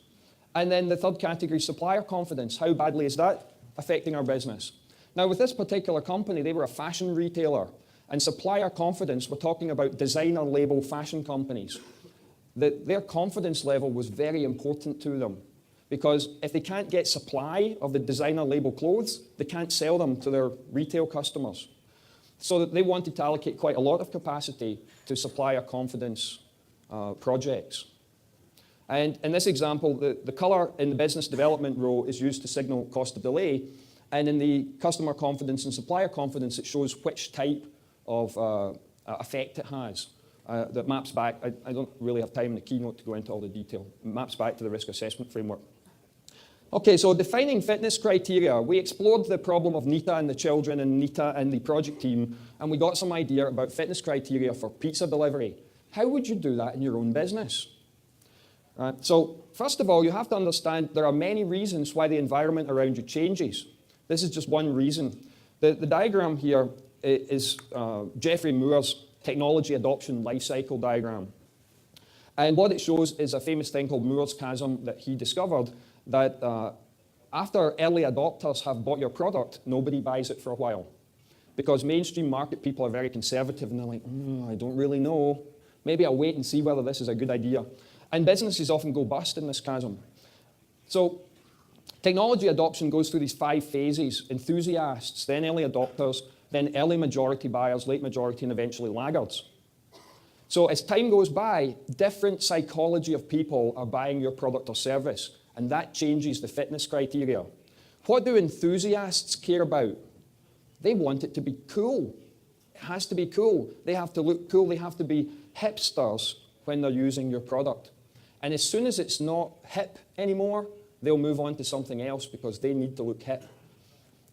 And then the third category, supplier confidence. How badly is that affecting our business? Now, with this particular company, they were a fashion retailer. And supplier confidence, we're talking about designer label fashion companies. Their confidence level was very important to them, because if they can't get supply of the designer label clothes, they can't sell them to their retail customers. So that they wanted to allocate quite a lot of capacity to supplier confidence projects. And in this example, the color in the business development row is used to signal cost of delay, and in the customer confidence and supplier confidence, it shows which type of effect it has. That maps back, I don't really have time in the keynote to go into all the detail. It maps back to the risk assessment framework. Okay, so defining fitness criteria. We explored the problem of Nita and the children and Nita and the project team, and we got some idea about fitness criteria for pizza delivery. How would you do that in your own business? Right, so first of all, you have to understand there are many reasons why the environment around you changes. This is just one reason. The diagram here is Geoffrey Moore's technology adoption life cycle diagram. And what it shows is a famous thing called Moore's chasm that he discovered, that after early adopters have bought your product, nobody buys it for a while. Because mainstream market people are very conservative and they're like, I don't really know. Maybe I'll wait and see whether this is a good idea. And businesses often go bust in this chasm. So technology adoption goes through these 5 phases: enthusiasts, then early adopters, then early majority buyers, late majority, and eventually laggards. So as time goes by, different psychology of people are buying your product or service, and that changes the fitness criteria. What do enthusiasts care about? They want it to be cool. It has to be cool. They have to look cool. They have to be hipsters when they're using your product. And as soon as it's not hip anymore, they'll move on to something else because they need to look hip.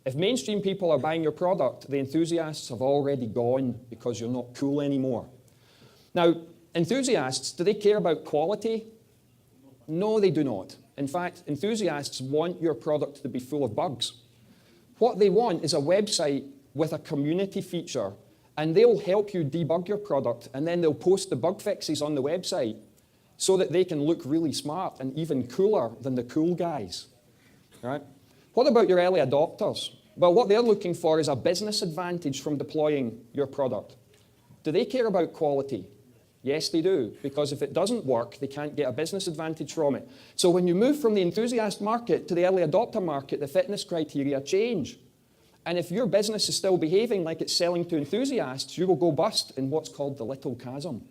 If mainstream people are buying your product, the enthusiasts have already gone because you're not cool anymore. Now, enthusiasts, do they care about quality? No, they do not. In fact, enthusiasts want your product to be full of bugs. What they want is a website with a community feature, and they'll help you debug your product, and then they'll post the bug fixes on the website so that they can look really smart and even cooler than the cool guys. Right? What about your early adopters? Well, what they're looking for is a business advantage from deploying your product. Do they care about quality? Yes, they do, because if it doesn't work, they can't get a business advantage from it. So when you move from the enthusiast market to the early adopter market, the fitness criteria change. And if your business is still behaving like it's selling to enthusiasts, you will go bust in what's called the little chasm.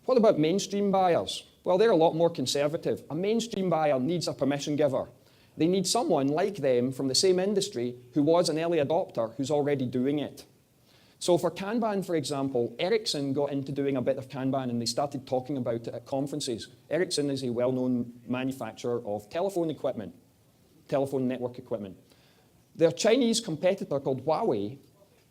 What about mainstream buyers? Well, they're a lot more conservative. A mainstream buyer needs a permission giver. They need someone like them from the same industry who was an early adopter who's already doing it. So for Kanban, for example, Ericsson got into doing a bit of Kanban and they started talking about it at conferences. Ericsson is a well-known manufacturer of telephone equipment, telephone network equipment. Their Chinese competitor called Huawei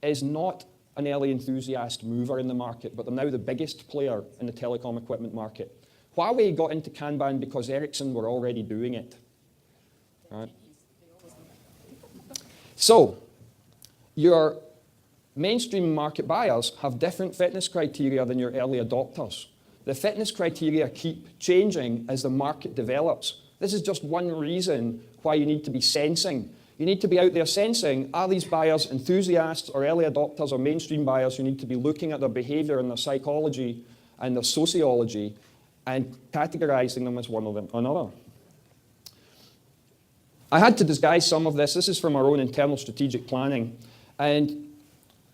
is not an early enthusiast mover in the market, but they're now the biggest player in the telecom equipment market. Huawei got into Kanban because Ericsson were already doing it. Right. So, your mainstream market buyers have different fitness criteria than your early adopters. The fitness criteria keep changing as the market develops. This is just one reason why you need to be sensing. You need to be out there sensing, are these buyers enthusiasts or early adopters or mainstream buyers? You need to be looking at their behavior and their psychology and their sociology and categorizing them as one or another. I had to disguise some of this. This is from our own internal strategic planning. And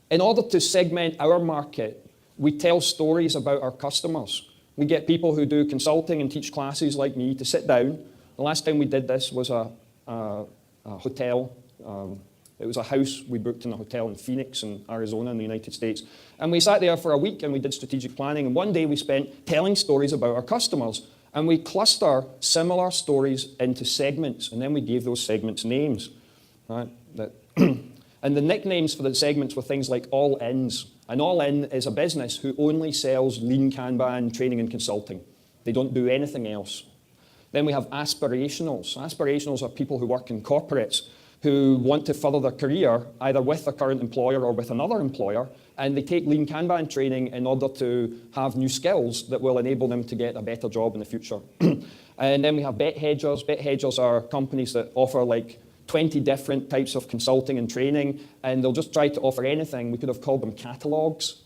in order to segment our market, we tell stories about our customers. We get people who do consulting and teach classes like me to sit down. The last time we did this was a hotel. It was a house we booked in a hotel in Phoenix in Arizona in the United States. And we sat there for a week and we did strategic planning. And one day we spent telling stories about our customers. And we cluster similar stories into segments. And then we gave those segments names. Right? And the nicknames for the segments were things like All Ins. And All In is a business who only sells lean Kanban training and consulting. They don't do anything else. Then we have aspirationals. Aspirationals are people who work in corporates who want to further their career either with their current employer or with another employer, and they take lean Kanban training in order to have new skills that will enable them to get a better job in the future. And then we have bet hedgers. Bet hedgers are companies that offer like 20 different types of consulting and training, and they'll just try to offer anything. We could have called them catalogs.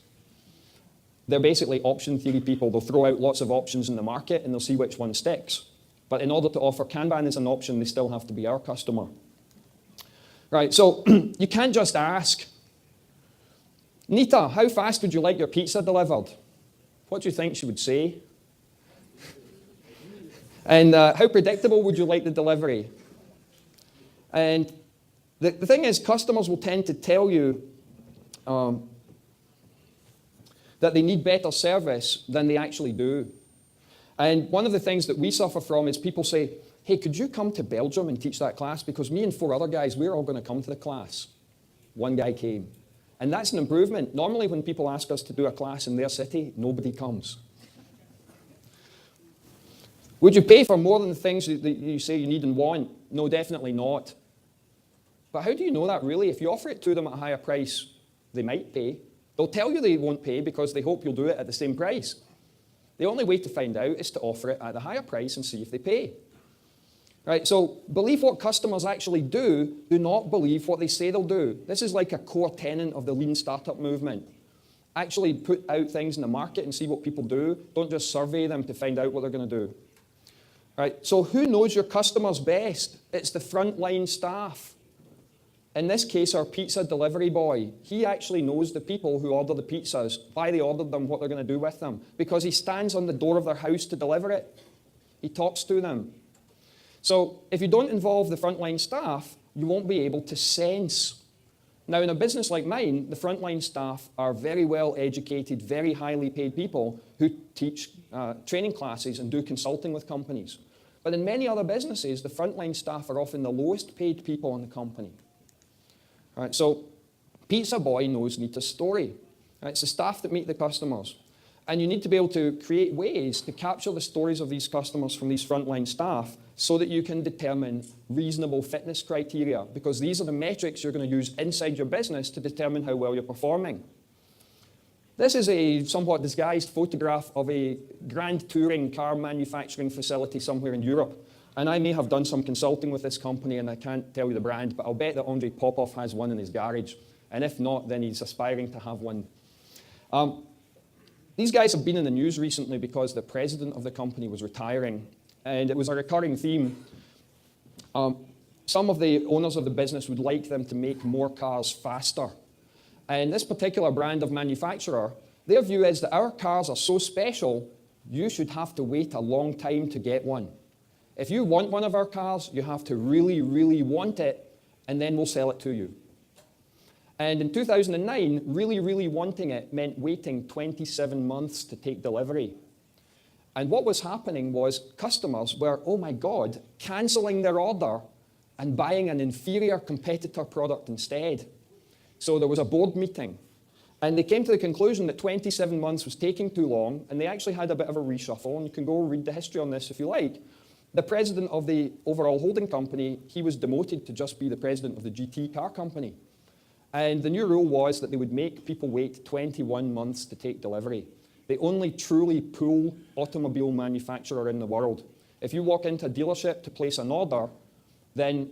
They're basically option theory people. They'll throw out lots of options in the market, and they'll see which one sticks. But in order to offer Kanban as an option, they still have to be our customer. Right, so you can't just ask, Nita, how fast would you like your pizza delivered? What do you think she would say? And how predictable would you like the delivery? And the thing is, customers will tend to tell you that they need better service than they actually do. And one of the things that we suffer from is people say, hey, could you come to Belgium and teach that class? Because me and 4 other guys, we're all going to come to the class. One guy came. And that's an improvement. Normally when people ask us to do a class in their city, nobody comes. Would you pay for more than the things that you say you need and want? No, definitely not. But how do you know that really? If you offer it to them at a higher price, they might pay. They'll tell you they won't pay because they hope you'll do it at the same price. The only way to find out is to offer it at the higher price and see if they pay. Right, so believe what customers actually do not believe what they say they'll do. This is like a core tenet of the lean startup movement. Actually put out things in the market and see what people do. Don't just survey them to find out what they're going to do. Right, so who knows your customers best? It's the frontline staff. In this case, our pizza delivery boy. He actually knows the people who order the pizzas, why they ordered them, what they're going to do with them, because he stands on the door of their house to deliver it. He talks to them. So if you don't involve the frontline staff, you won't be able to sense. Now, in a business like mine, the frontline staff are very well educated, very highly paid people who teach training classes and do consulting with companies. But in many other businesses, the frontline staff are often the lowest paid people in the company. Right, so Pizza Boy knows Nita's story. Right, it's the staff that meet the customers. And you need to be able to create ways to capture the stories of these customers from these frontline staff so that you can determine reasonable fitness criteria, because these are the metrics you're going to use inside your business to determine how well you're performing. This is a somewhat disguised photograph of a grand touring car manufacturing facility somewhere in Europe. And I may have done some consulting with this company, and I can't tell you the brand, but I'll bet that Andrei Popov has one in his garage. And if not, then he's aspiring to have one. These guys have been in the news recently because the president of the company was retiring, and it was a recurring theme. Some of the owners of the business would like them to make more cars faster. And this particular brand of manufacturer, their view is that our cars are so special, you should have to wait a long time to get one. If you want one of our cars, you have to really, really want it, and then we'll sell it to you. And in 2009, really, really wanting it meant waiting 27 months to take delivery. And what was happening was customers were, oh my God, canceling their order and buying an inferior competitor product instead. So there was a board meeting. And they came to the conclusion that 27 months was taking too long, and they actually had a bit of a reshuffle, and you can go read the history on this if you like. The president of the overall holding company, he was demoted to just be the president of the GT car company. And the new rule was that they would make people wait 21 months to take delivery. The only truly pull automobile manufacturer in the world. If you walk into a dealership to place an order, then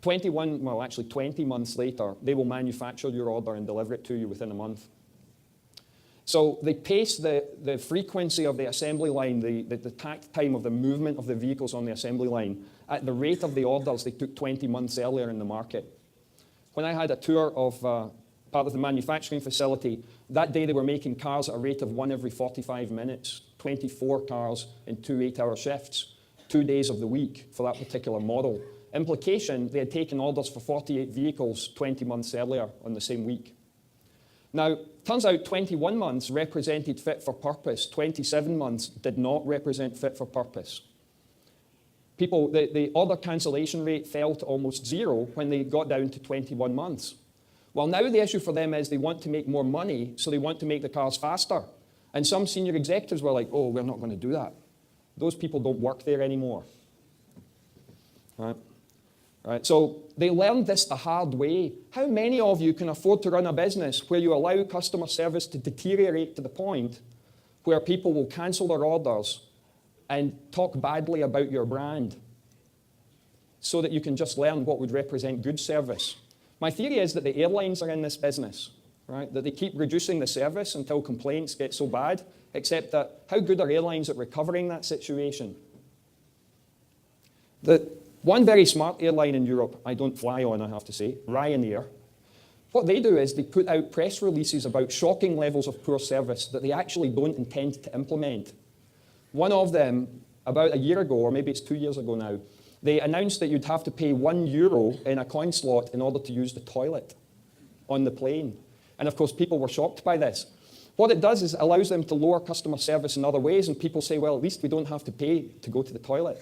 20 months later, they will manufacture your order and deliver it to you within a month. So they pace the frequency of the assembly line, the takt time of the movement of the vehicles on the assembly line, at the rate of the orders they took 20 months earlier in the market. When I had a tour of part of the manufacturing facility, that day they were making cars at a rate of 1 every 45 minutes, 24 cars in 2 8-hour shifts, 2 days of the week for that particular model. Implication, they had taken orders for 48 vehicles 20 months earlier on the same week. Now, turns out 21 months represented fit for purpose. 27 months did not represent fit for purpose. The order cancellation rate fell to almost 0 when they got down to 21 months. Well, now the issue for them is they want to make more money, so they want to make the cars faster. And some senior executives were like, oh, we're not going to do that. Those people don't work there anymore. Right? So they learned this the hard way. How many of you can afford to run a business where you allow customer service to deteriorate to the point where people will cancel their orders and talk badly about your brand so that you can just learn what would represent good service? My theory is that the airlines are in this business, right? That they keep reducing the service until complaints get so bad, except that how good are airlines at recovering that situation? One very smart airline in Europe, I don't fly on, I have to say, Ryanair, what they do is they put out press releases about shocking levels of poor service that they actually don't intend to implement. One of them, about a year ago, or maybe it's 2 years ago now, they announced that you'd have to pay €1 in a coin slot in order to use the toilet on the plane. And of course, people were shocked by this. What it does is it allows them to lower customer service in other ways, and people say, well, at least we don't have to pay to go to the toilet.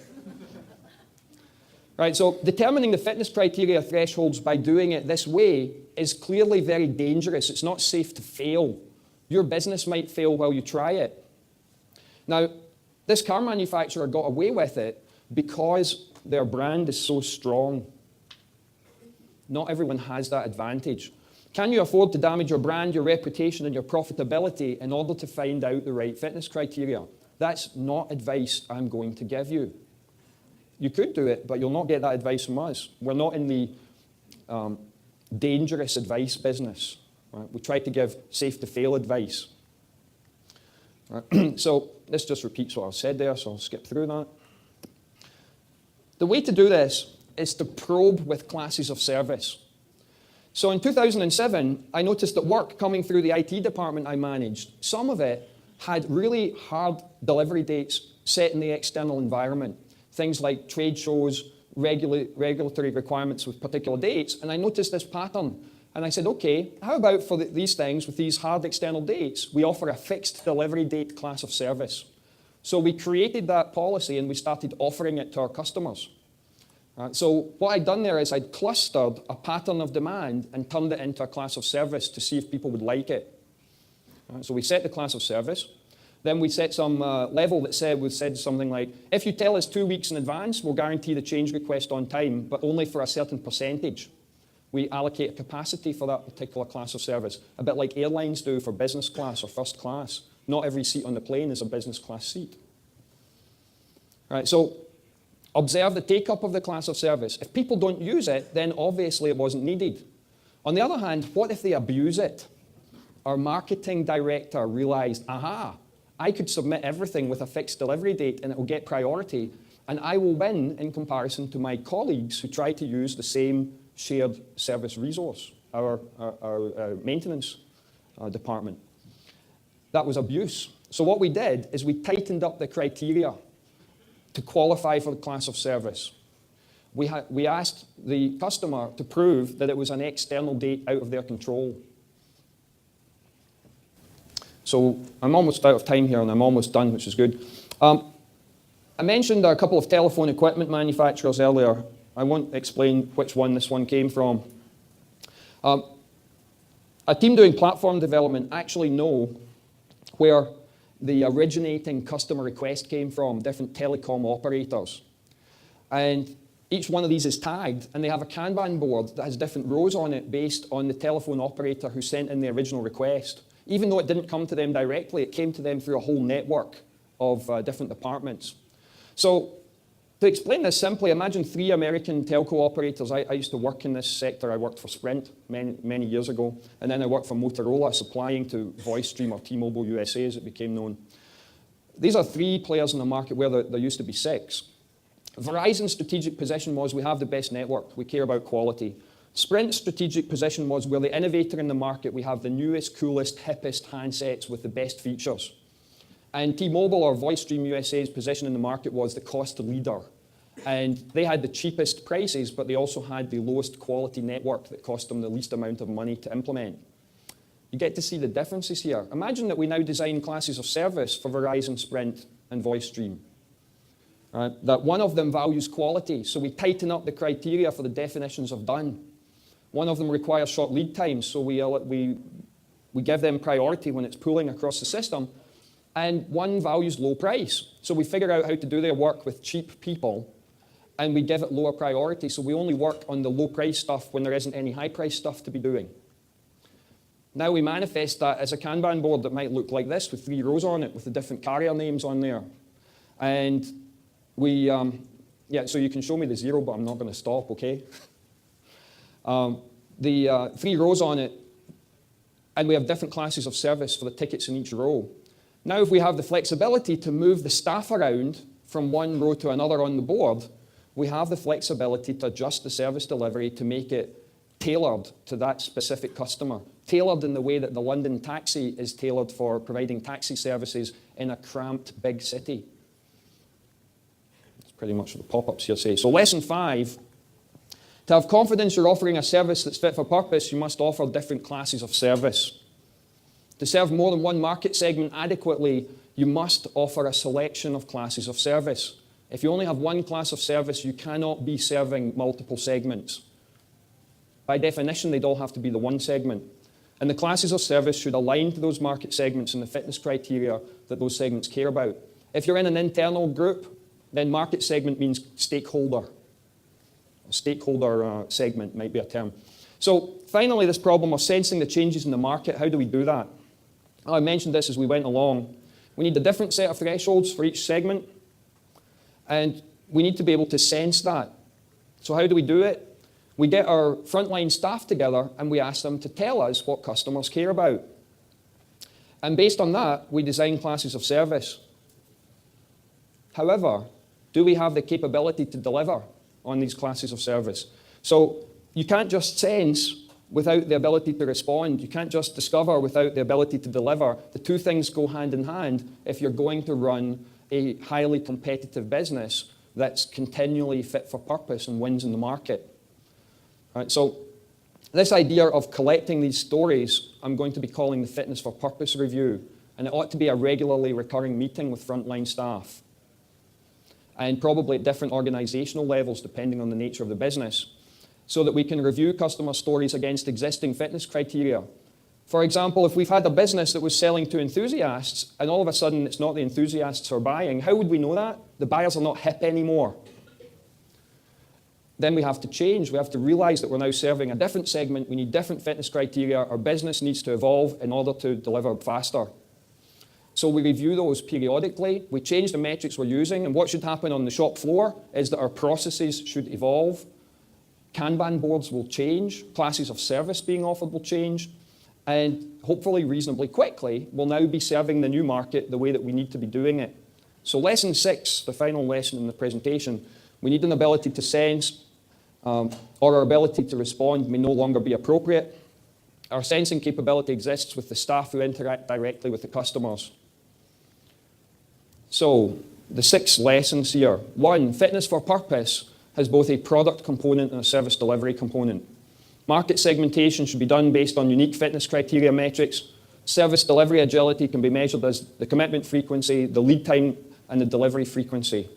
Right, so determining the fitness criteria thresholds by doing it this way is clearly very dangerous. It's not safe to fail. Your business might fail while you try it. Now, this car manufacturer got away with it because their brand is so strong. Not everyone has that advantage. Can you afford to damage your brand, your reputation, and your profitability in order to find out the right fitness criteria? That's not advice I'm going to give you. You could do it, but you'll not get that advice from us. We're not in the dangerous advice business. Right? We try to give safe-to-fail advice. Right? So this just repeats what I've said there, so I'll skip through that. The way to do this is to probe with classes of service. So in 2007, I noticed that work coming through the IT department I managed, some of it had really hard delivery dates set in the external environment. Things like trade shows, regulatory requirements with particular dates, and I noticed this pattern. And I said, okay, how about for these things, with these hard external dates, we offer a fixed delivery date class of service. So we created that policy and we started offering it to our customers. So what I'd done there is I'd clustered a pattern of demand and turned it into a class of service to see if people would like it. So we set the class of service. Then we set some level that said something like, if you tell us 2 weeks in advance, we'll guarantee the change request on time, but only for a certain percentage. We allocate a capacity for that particular class of service, a bit like airlines do for business class or first class. Not every seat on the plane is a business class seat. Right, so observe the take-up of the class of service. If people don't use it, then obviously it wasn't needed. On the other hand, what if they abuse it? Our marketing director realized, aha, I could submit everything with a fixed delivery date and it will get priority, and I will win in comparison to my colleagues who try to use the same shared service resource, our maintenance department. That was abuse. So what we did is we tightened up the criteria to qualify for the class of service. We asked the customer to prove that it was an external date out of their control. So I'm almost out of time here, and I'm almost done, which is good. I mentioned a couple of telephone equipment manufacturers earlier. I won't explain which one this one came from. A team doing platform development actually know where the originating customer request came from, different telecom operators. And each one of these is tagged, and they have a Kanban board that has different rows on it based on the telephone operator who sent in the original request. Even though it didn't come to them directly, it came to them through a whole network of different departments. So To explain this simply, imagine 3 American telco operators. I used to work in this sector. I worked for Sprint many years ago, and then I worked for Motorola, supplying to VoiceStream or T-Mobile USA as it became known. These are 3 players in the market where there used to be 6. Verizon's strategic position was we have the best network, we care about quality. Sprint's strategic position was we're the innovator in the market, we have the newest, coolest, hippest handsets with the best features. And T-Mobile or VoiceStream USA's position in the market was the cost leader. And they had the cheapest prices, but they also had the lowest quality network that cost them the least amount of money to implement. You get to see the differences here. Imagine that we now design classes of service for Verizon, Sprint, and VoiceStream. That one of them values quality, so we tighten up the criteria for the definitions of done. One of them requires short lead times, so we give them priority when it's pooling across the system. And one values low price. So we figure out how to do their work with cheap people, and we give it lower priority. So we only work on the low price stuff when there isn't any high price stuff to be doing. Now we manifest that as a Kanban board that might look like this with 3 rows on it with the different carrier names on there. And we, so you can show me the 0, but I'm not going to stop, okay? 3 rows on it, and we have different classes of service for the tickets in each row. Now, if we have the flexibility to move the staff around from one row to another on the board, we have the flexibility to adjust the service delivery to make it tailored to that specific customer, tailored in the way that the London taxi is tailored for providing taxi services in a cramped big city. That's pretty much what the pop-ups here say. So lesson 5, to have confidence you're offering a service that's fit for purpose, you must offer different classes of service. To serve more than one market segment adequately, you must offer a selection of classes of service. If you only have one class of service, you cannot be serving multiple segments. By definition, they'd all have to be the one segment. And the classes of service should align to those market segments and the fitness criteria that those segments care about. If you're in an internal group, then market segment means stakeholder. A stakeholder segment might be a term. So finally, this problem of sensing the changes in the market, how do we do that? I mentioned this as we went along. We need a different set of thresholds for each segment, and we need to be able to sense that. So how do we do it? We get our frontline staff together and we ask them to tell us what customers care about. And based on that, we design classes of service. However, do we have the capability to deliver on these classes of service? So you can't just sense without the ability to respond. You can't just discover without the ability to deliver. The two things go hand in hand if you're going to run a highly competitive business that's continually fit for purpose and wins in the market. All right, so this idea of collecting these stories, I'm going to be calling the Fitness for Purpose Review, and it ought to be a regularly recurring meeting with frontline staff, and probably at different organizational levels depending on the nature of the business, so that we can review customer stories against existing fitness criteria. For example, if we've had a business that was selling to enthusiasts and all of a sudden it's not the enthusiasts who are buying, how would we know that? The buyers are not hip anymore. Then we have to change. We have to realize that we're now serving a different segment. We need different fitness criteria. Our business needs to evolve in order to deliver faster. So we review those periodically. We change the metrics we're using. And what should happen on the shop floor is that our processes should evolve. Kanban boards will change, classes of service being offered will change, and hopefully reasonably quickly, we'll now be serving the new market the way that we need to be doing it. So lesson 6, the final lesson in the presentation, we need an ability to sense, or our ability to respond may no longer be appropriate. Our sensing capability exists with the staff who interact directly with the customers. So the 6 lessons here. 1, fitness for purpose has both a product component and a service delivery component. Market segmentation should be done based on unique fitness criteria metrics. Service delivery agility can be measured as the commitment frequency, the lead time, and the delivery frequency.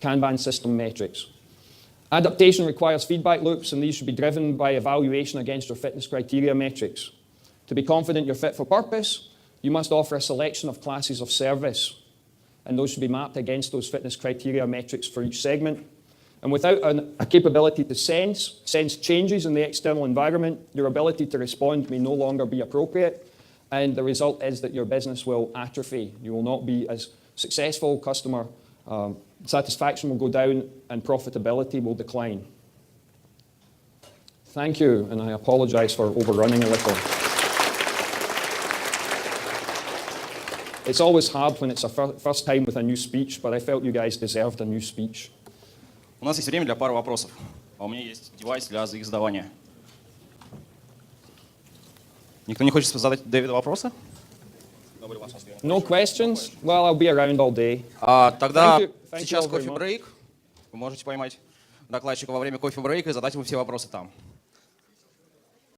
Kanban system metrics. Adaptation requires feedback loops, and these should be driven by evaluation against your fitness criteria metrics. To be confident you're fit for purpose, you must offer a selection of classes of service, and those should be mapped against those fitness criteria metrics for each segment. And without a capability to sense changes in the external environment, your ability to respond may no longer be appropriate, and the result is that your business will atrophy. You will not be as successful, customer Satisfaction will go down and profitability will decline. Thank you, and I apologize for overrunning a little. It's always hard when it's a first time with a new speech, but I felt you guys deserved a new speech. У нас есть время для пары вопросов. А у меня есть девайс для их задавания. Никто не хочет задать Дэвиду вопросы? No questions? Well, I'll be around all day. Тогда Thank you сейчас all very much. кофе-брейк. Вы можете поймать докладчика во время кофе-брейка и задать ему все вопросы там.